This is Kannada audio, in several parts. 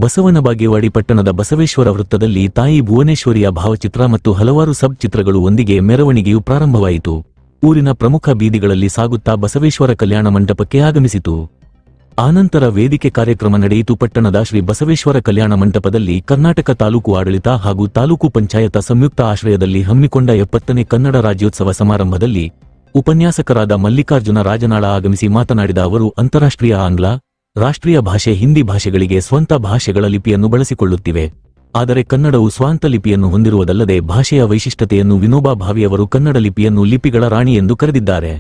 ಬಸವನ ಬಾಗೇವಾಡಿ ಪಟ್ಟಣದ ಬಸವೇಶ್ವರ ವೃತ್ತದಲ್ಲಿ ತಾಯಿ ಭುವನೇಶ್ವರಿಯ ಭಾವಚಿತ್ರ ಮತ್ತು ಹಲವಾರು ಸಬ್ ಚಿತ್ರಗಳು ಒಂದಿಗೆ ಮೆರವಣಿಗೆಯು ಪ್ರಾರಂಭವಾಯಿತು. ಊರಿನ ಪ್ರಮುಖ ಬೀದಿಗಳಲ್ಲಿ ಸಾಗುತ್ತಾ ಬಸವೇಶ್ವರ ಕಲ್ಯಾಣ ಮಂಟಪಕ್ಕೆ ಆಗಮಿಸಿತು. ಆನಂತರ ವೇದಿಕೆ ಕಾರ್ಯಕ್ರಮ ನಡೆಯಿತು. ಪಟ್ಟಣದ ಶ್ರೀ ಬಸವೇಶ್ವರ ಕಲ್ಯಾಣ ಮಂಟಪದಲ್ಲಿ ಕರ್ನಾಟಕ ತಾಲೂಕು ಆಡಳಿತ ಹಾಗೂ ತಾಲೂಕು ಪಂಚಾಯತ ಸಂಯುಕ್ತ ಆಶ್ರಯದಲ್ಲಿ ಹಮ್ಮಿಕೊಂಡ 70ನೇ ಕನ್ನಡ ರಾಜ್ಯೋತ್ಸವ ಸಮಾರಂಭದಲ್ಲಿ ಉಪನ್ಯಾಸಕರಾದ ಮಲ್ಲಿಕಾರ್ಜುನ ರಾಜನಾಳ ಆಗಮಿಸಿ ಮಾತನಾಡಿದ ಅವರು, ಅಂತಾರಾಷ್ಟ್ರೀಯ ಆಂಗ್ಲ, ರಾಷ್ಟ್ರೀಯ ಭಾಷೆ ಹಿಂದಿ ಭಾಷೆಗಳಿಗೆ ಸ್ವಂತ ಭಾಷೆಗಳ ಲಿಪಿಯನ್ನು ಬಳಸಿಕೊಳ್ಳುತ್ತಿವೆ. ಆದರೆ ಕನ್ನಡವು ಸ್ವಂತ ಲಿಪಿಯನ್ನು ಹೊಂದಿರುವುದಲ್ಲದೆ ಭಾಷೆಯ ವೈಶಿಷ್ಟ್ಯತೆಯನ್ನು ವಿನೋಬಾ ಭಾವೆಯವರು ಕನ್ನಡ ಲಿಪಿಯನ್ನು ಲಿಪಿಗಳ ರಾಣಿ ಎಂದು ಕರೆದಿದ್ದಾರೆ.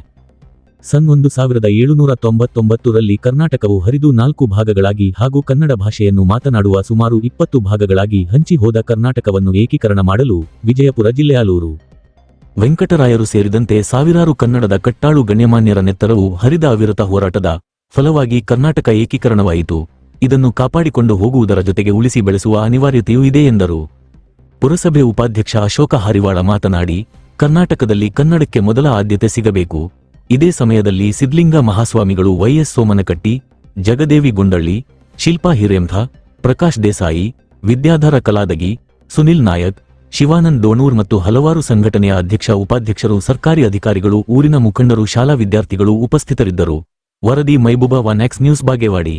ಸನ್ 1799ರಲ್ಲಿ ಕರ್ನಾಟಕವು ಹರಿದು 4 ಭಾಗಗಳಾಗಿ ಹಾಗೂ ಕನ್ನಡ ಭಾಷೆಯನ್ನು ಮಾತನಾಡುವ ಸುಮಾರು 20 ಭಾಗಗಳಾಗಿ ಹಂಚಿ ಹೋದ ಕರ್ನಾಟಕವನ್ನು ಏಕೀಕರಣ ಮಾಡಲು ವಿಜಯಪುರ ಜಿಲ್ಲೆಯಾಲೂರು ವೆಂಕಟರಾಯರು ಸೇರಿದಂತೆ ಸಾವಿರಾರು ಕನ್ನಡದ ಕಟ್ಟಾಳು ಗಣ್ಯಮಾನ್ಯರ ನೆತ್ತರವು ಹರಿದ ಅವಿರತ ಹೋರಾಟದ ಫಲವಾಗಿ ಕರ್ನಾಟಕ ಏಕೀಕರಣವಾಯಿತು. ಇದನ್ನು ಕಾಪಾಡಿಕೊಂಡು ಹೋಗುವುದರ ಜೊತೆಗೆ ಉಳಿಸಿ ಬೆಳೆಸುವ ಅನಿವಾರ್ಯತೆಯೂ ಇದೆ ಎಂದರು. ಪುರಸಭೆ ಉಪಾಧ್ಯಕ್ಷ ಅಶೋಕ ಹಾರಿವಾಳ ಮಾತನಾಡಿ, ಕರ್ನಾಟಕದಲ್ಲಿ ಕನ್ನಡಕ್ಕೆ ಮೊದಲ ಆದ್ಯತೆ ಸಿಗಬೇಕು. ಇದೇ ಸಮಯದಲ್ಲಿ ಸಿದ್ಲಿಂಗ ಮಹಾಸ್ವಾಮಿಗಳು, ವೈಎಸ್ ಸೋಮನಕಟ್ಟಿ, ಜಗದೇವಿ ಗುಂಡಳ್ಳಿ, ಶಿಲ್ಪಾ ಹಿರೇಂಥ, ಪ್ರಕಾಶ್ ದೇಸಾಯಿ, ವಿದ್ಯಾಧರ ಕಲಾದಗಿ, ಸುನಿಲ್ ನಾಯಕ್, ಶಿವಾನಂದ್ ದೋಣೂರ್ ಮತ್ತು ಹಲವಾರು ಸಂಘಟನೆಯ ಅಧ್ಯಕ್ಷ ಉಪಾಧ್ಯಕ್ಷರು, ಸರ್ಕಾರಿ ಅಧಿಕಾರಿಗಳು, ಊರಿನ ಮುಖಂಡರು, ಶಾಲಾ ವಿದ್ಯಾರ್ಥಿಗಳು ಉಪಸ್ಥಿತರಿದ್ದರು. ವರದಿ ಮೈಬೂಬಾ, 1X ನ್ಯೂಸ್, ಬಾಗೇವಾಡಿ.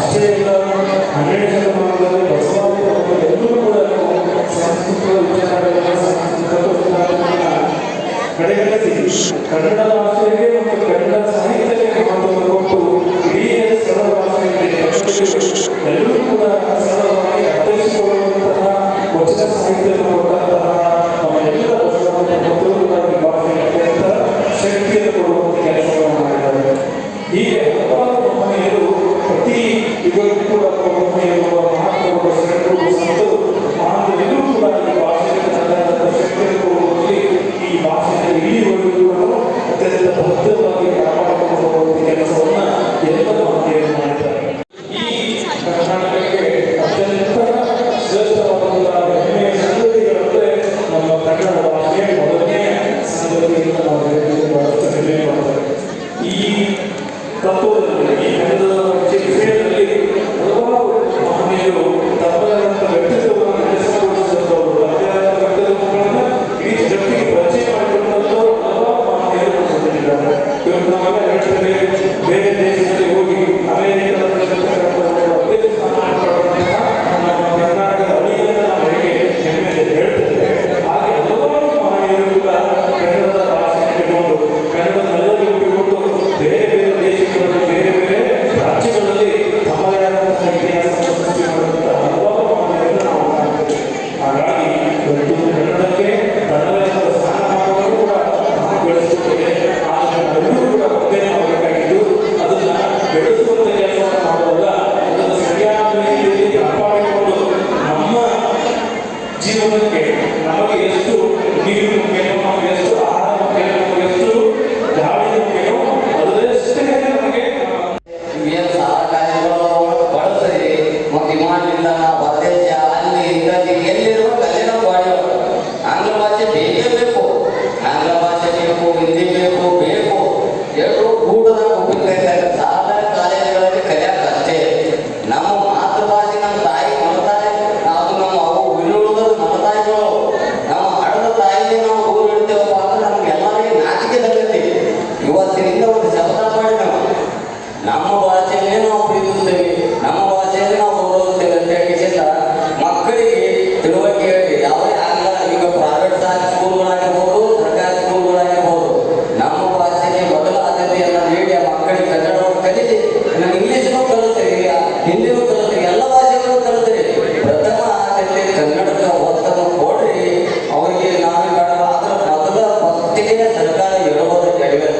ಅಷ್ಟೇ ಇಲ್ಲ, 12ನೇ ಶತಮಾನದಲ್ಲಿ ಬಸವಾದಿ ಎಲ್ಲರೂ ಕೂಡ ಸಾಂಸ್ಕೃತಿಕ ವಿಚಾರಗಳ ಕಡೆಗಣಿಸಿ ಕನ್ನಡ ಭಾಷೆಗೆ ಮತ್ತು ಕನ್ನಡ ಸಾಹಿತ್ಯಕ್ಕೆ ಮಹತ್ವ ಕೊಟ್ಟು ಇಡೀ ಸರಳ ಭಾಷೆಯಲ್ಲಿ ಎಲ್ಲರೂ ಕೂಡ ಸರಳವಾಗಿ ಅರ್ಥೈಸಿಕೊಳ್ಳುವಂತಹ ವಚನ ಸಾಹಿತ್ಯವನ್ನು ಕೊಟ್ಟಂತಹ ನಮ್ಮ ಎಲ್ಲ ಬಸವಾದಿ ಭಕ್ತರು ಭಾಷೆಗೆ ಅತ್ಯಂತ ಶಕ್ತಿಯನ್ನು ಕೊಡುವಂಥ ಕೆಲಸವನ್ನು ಮಾಡಿದ್ದಾರೆ. ಹೀಗೆ ಹಲವಾರು ಮಹನೀಯರು ಪ್ರತಿ ಯುಗಕ್ಕೂ ಕೂಡ ಮಹನೀಯರು ಮಹಾತ್ಮರು ಶರಣರು ಸಂತರು ಮಹಾನರು ಕೂಡ ಈ ಭಾಷೆಗೆ ತನ್ನದಾದ ಶಕ್ತಿಯನ್ನು ಕೊಡುವಲ್ಲಿ ಈ ಭಾಷೆಯನ್ನು ಇಲ್ಲಿವರೆಗೂ ಅತ್ಯಂತ ಭದ್ರವಾಗಿ ಕಾಪಾಡಿಕೊಂಡು ಹೋಗುವ ಕೆಲಸವನ್ನು ಎಲ್ಲ ಮಹನೀಯರು ಮಾಡಿದ್ದಾರೆ. ಈ ಕರ್ನಾಟಕಕ್ಕೆ ಅತ್ಯಂತ ಶ್ರೇಷ್ಠವಾದಂತಹ ಹೆಮ್ಮೆಯ ಸಂಗತಿಗಳಂತೆ ನಮ್ಮ ಕನ್ನಡ ಭಾಷೆ ಮೊದಲನೇ ಸಂಗತಿಯನ್ನು ನಾವು ಬಹಳಷ್ಟು ಹೆಮ್ಮೆ ಮಾಡ್ತಾರೆ. ಈ ತತ್ವದಲ್ಲಿ ಈ ಕನ್ನಡ ವಿಷಯದಲ್ಲಿ ಹಲವಾರು ಮಹನೀಯರು ತಮ್ಮದಂತ ವ್ಯಕ್ತಿತ್ವವನ್ನು ನಡೆಸಿಕೊಡಿಸಿದವರು, ತಮ್ಮದಾದ ವ್ಯಕ್ತಿತ್ವಗಳನ್ನು ಇಡೀ ಜಗತ್ತಿಗೆ ಪರಿಚಯ ಮಾಡಿಕೊಂಡಂತವರು ಹಲವಾರು ಮಹನೀಯರು ಹೊಂದಿದ್ದಾರೆ. ಇವತ್ತು ನಾವೆಲ್ಲ ಹೇಳ್ತೇವೆ, ಬೇರೆ ದೇಶದಲ್ಲಿ ಹೋಗಿ ಅಮೆರಿಕದಲ್ಲಿ ನಮ್ಮ ಕರ್ನಾಟಕದ ಅಡಿಯನ್ನು ನಾವು ಹೇಗೆ ಹೆಮ್ಮೆ ಹೇಳ್ತೇವೆ, ಹಾಗೆ ಹಲವಾರು ಮಹನೀಯರು ಕೂಡ ಕನ್ನಡದ ಭಾಷೆ ಇಟ್ಟುಕೊಂಡು ಕನ್ನಡದಲ್ಲದೆ ಇಟ್ಟುಕೊಂಡು ಬೇರೆ ಬೇರೆ ದೇಶಗಳಲ್ಲಿ ಬೇರೆ ಬೇರೆ ರಾಜ್ಯಗಳಲ್ಲಿ ತಮ್ಮದೇ ಆದಂತಹ ಇತಿಹಾಸವನ್ನು ಸೃಷ್ಟಿ ಮಾಡುವಂತಹ ಹಲವಾರು ಮಹನೀಯರನ್ನು ನಾವು ಕಾಣ್ತೇವೆ. ಹಾಗಾಗಿ ಇವತ್ತು ಕನ್ನಡಕ್ಕೆ ತನ್ನದೇ ಆದ ಸ್ಥಾನಮಾನವನ್ನು ಕೂಡ ನಾವು ಬೆಳೆಸುತ್ತೇವೆ. ಆದರೆ ನಾವೆಲ್ಲರೂ ಕೂಡ ಮುಂದೆ ಮಾಡಬೇಕಾಗಿದ್ದು ಅದನ್ನು ಬೆಳೆಸುವಂಥ ಕೆಲಸವನ್ನು ಮಾಡುವಾಗ ಅದನ್ನು ಸರಿಯಾದ ರೀತಿಯಲ್ಲಿ ಕಾಪಾಡಿಕೊಂಡು ನಮ್ಮ ಜೀವನಕ್ಕೆ ನಮಗೆ ಎಷ್ಟು ನೀರು ಮುಖ್ಯವೋ, ನಮಗೆ ಎಷ್ಟು ಆಹಾರ ಮುಖ್ಯವೋ, ನಮಗೆ ಎಷ್ಟು ಗಾಳಿ ಮುಖ್ಯವೋ ಅದರಷ್ಟೇ ನಮಗೆ ಏನು ಸಾಲ ಕಾರ್ಯಗಳು ಬಳಸ್ರಿ ಮತ್ತು ವಿಮಾನದಿಂದ ಹೊರದೇಶ ಅಲ್ಲಿ ಇಂಗ್ರಜಿ ಎಲ್ಲಿರುವ ಕಲ್ಲಿನ ಬಾಡಿಗಳು ಆಂಗ್ಲ ಭಾಷೆ ಬೇಕೇ ಬೇಕು, ಆಂಗ್ಲ ಭಾಷೆ ಬೇಕು, ಹಿಂದಿ ಬೇಕು ಎರಡು ಕೂಡದ ಉಪಯೋಗ ಸಾಲ ಕಾಲೇಜುಗಳಲ್ಲಿ ಕಲಿಯಕ್ಕೆ ಅಷ್ಟೇ. ನಮ್ಮ ಮಾತೃಭಾಷೆ ನಮ್ಮ ತಾಯಿ ಮನತಾಯಿ, ನಾವು ನಮ್ಮ ಅವು ಉಳಿಯುವುದನ್ನು ಮನತಾಯಿಗಳು ನಮ್ಮ ಹಡದ ತಾಯಿಗೆ ನಾವು ದೂರ ಇಡ್ತೇವಪ್ಪ ಅಂದ್ರೆ ನಮ್ಗೆಲ್ಲರಿಗೆ ನಾಚಿಕೆ ತಗತಿ. ಇವತ್ತಿನಿಂದ ಒಂದು ಶಬ್ದ ಮಾಡಿ ನಮ್ಮ ಭಾಷೆಯನ್ನೇ ನಾವು ಪ್ರೀತಿಸ್ತೇವೆ, ನಮ್ಮ ಭಾಷೆಯನ್ನೇ ನಾವು ಗೌರವಿಸ್ತೇವೆ ಅಂತ ಹೇಳಿದ ಮಕ್ಕಳಿಗೆ ತಿಳುವಳಿಕೆ ಹೇಳಿ. ಯಾವುದೇ ಆಂಗ್ಲ ಈಗ ಪ್ರೈವೇಟ್ ಸ್ಕೂಲ್ಗಳಾಗಿರ್ಬೋದು, ಸರ್ಕಾರಿ ಸ್ಕೂಲ್ಗಳಾಗಿರ್ಬೋದು, ನಮ್ಮ ಭಾಷೆಗೆ ಮೊದಲ ಆದ್ಯತೆಯನ್ನು ನೀಡಿ ಆ ಮಕ್ಕಳಿಗೆ ಕನ್ನಡವನ್ನು ಕಲಿಸಿ, ನಮ್ಮ ಇಂಗ್ಲೀಷನ್ನು ಕಲಿಸ್ರಿ, ಹಿಂದಿನೂ ಕಲಿಸ್ರಿ, ಎಲ್ಲ ಭಾಷೆಗಳನ್ನು ಕಲಿಸ್ರಿ. ಪ್ರಥಮ ಆದ್ಯತೆ ಕನ್ನಡದ ಒತ್ತನ್ನು ಕೊಡ್ರಿ. ಅವರಿಗೆ ನಾವು ಆದ್ರೆ ಮೊದಲ ಫಸ್ಟಿಗೆ ಸರ್ಕಾರ ಹೇಳಬಹುದು ಹೇಳಿದರು.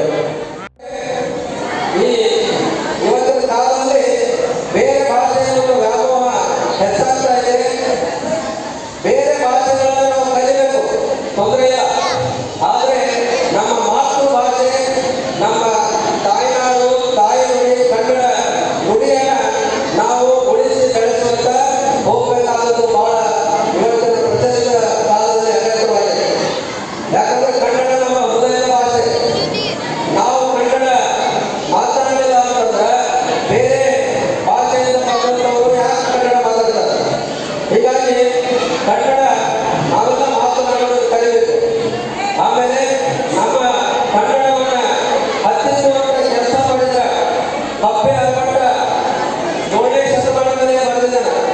ಇವತ್ತಿನ ಕಾಲದಲ್ಲಿ ಬೇರೆ ಭಾಷೆಯನ್ನು ವ್ಯಾಮೋಹ ಹೆಚ್ಚಾಗ್ತಾ ಇದೆ. ಬೇರೆ ಭಾಷೆಗಳನ್ನು ನಾವು ಕಲಿಬೇಕು, ತೊಂದರೆ ಇಲ್ಲ. ಆದರೆ ನಮ್ಮ ಮಾತೃಭಾಷೆ, ನಮ್ಮ ತಾಯ್ನಾಡು, ತಾಯಿ ನುಡಿ, ಕನ್ನಡ ನುಡಿಯನ್ನು ನಾವು ಉಳಿಸಿ ಬೆಳೆಸುವಂತ ಹೋಗಬೇಕಾದದ್ದು ಬಹಳ ಇವತ್ತಿನ ಪ್ರಚಲಿತ ಕಾಲದಲ್ಲಿ ಅಗತ್ಯವಾಗಿದೆ. ಯಾಕಂದ್ರೆ ಕನ್ನಡ ನಮ್ಮ ಹೃದಯದ ಭಾಷೆ. ನಾವು ಕನ್ನಡ ಮಾತನಾಡಿಲ್ಲ ಅಂತಂದ್ರೆ ಬೇರೆ ಭಾಷೆಯಿಂದ ಬಂದಂಥವರು ಯಾಕೆ ಕನ್ನಡ ಮಾತಾಡ್ತಾರೆ? ಹೀಗಾಗಿ ಕನ್ನಡ ನಾವೆಲ್ಲ ಮಾತನಾಡೋದು ಕಲಿಬೇಕು. ಆಮೇಲೆ ನಮ್ಮ ಕನ್ನಡವನ್ನು ಹತ್ತಿಸುವಂತ ಕೆಲಸ ಮಾಡಿದ ಕಪ್ಪೆ ಅಲ್ಪಟ್ಟ 7ನೇ ಶತಮಾನದಲ್ಲಿ ಬರೆದಿದ್ದಾನೆ.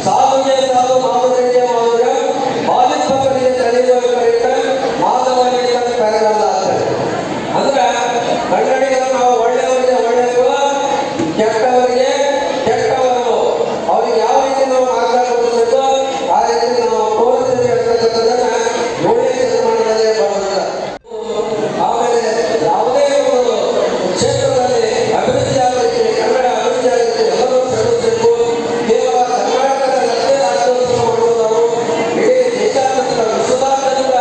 ಸಾಧುಗೆ ಸಾಧು ಮಾಧುರ್ಯಕ್ಕೆ ಮಾಧುರ್ಯ ಬಾಲಿತ್ವಗಳಿಗೆ ತಡೆಯುವ ಕರೆಯುತ್ತ ಮಾಧವನಿಗೆ ಕರೆಯಲ್ಲ ಆಗ್ತದೆ. ಅಂದ್ರೆ ಕನ್ನಡಿಗರು ನಾವು ಒಳ್ಳೆಯವರಿಗೆ ಒಳ್ಳೆಯವರು, ಕೆಟ್ಟವರಿಗೆ ಕೆಟ್ಟವರು. ಅವ್ರಿಗೆ ಯಾವ ರೀತಿ ನಾವು ಮಾತನಾಡಬೇಕು ಆ ರೀತಿ ನಾವು ತೋರಿಸ್ತೇವೆ ಅಂತಕ್ಕಂಥದ್ದನ್ನ 7ನೇ ಶತಮಾನದಲ್ಲೇ ಬರೆದ. ಆಮೇಲೆ ಯಾವುದೇ ಒಂದು ಕ್ಷೇತ್ರದಲ್ಲಿ ಅಭಿವೃದ್ಧಿ ಆಗಲಿಕ್ಕೆ, ಕನ್ನಡ ಅಭಿವೃದ್ಧಿ ಆಗಲಿಕ್ಕೆ ಎಲ್ಲರೂ ಶ್ರಮಿಸಬೇಕು. ಕೇವಲ ಕರ್ನಾಟಕದಲ್ಲೇ ರಾಜ್ಯೋತ್ಸವ ಮಾಡುವುದಾರು ಇಡೀ ದೇಶಾದ್ಯಂತ ವಿಶ್ವದಾದ್ಯಂತ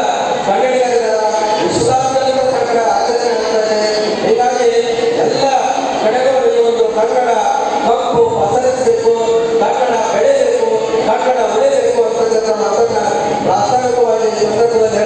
ಕನ್ನಡಿಗರಿದ್ದಾರೆ, ವಿಶ್ವದಾದ್ಯಂತ ಕನ್ನಡ ಆಚರಣೆ ಆಗ್ತದೆ. ಹೀಗಾಗಿ ಎಲ್ಲ ಕಡೆಗೂ ಈ ಒಂದು ಕನ್ನಡ ಕಪ್ಪು ಪಸರಿಸಬೇಕು, ಕನ್ನಡ ಬೆಳೆಯಬೇಕು, ಕನ್ನಡ ಉಳಿಯಬೇಕು ಅಂತಕ್ಕಂಥ ಮಾತನ್ನ ಪ್ರಾಸ್ತಾವಿಕವಾಗಿ ಸಂದರ್ಭದಲ್ಲಿ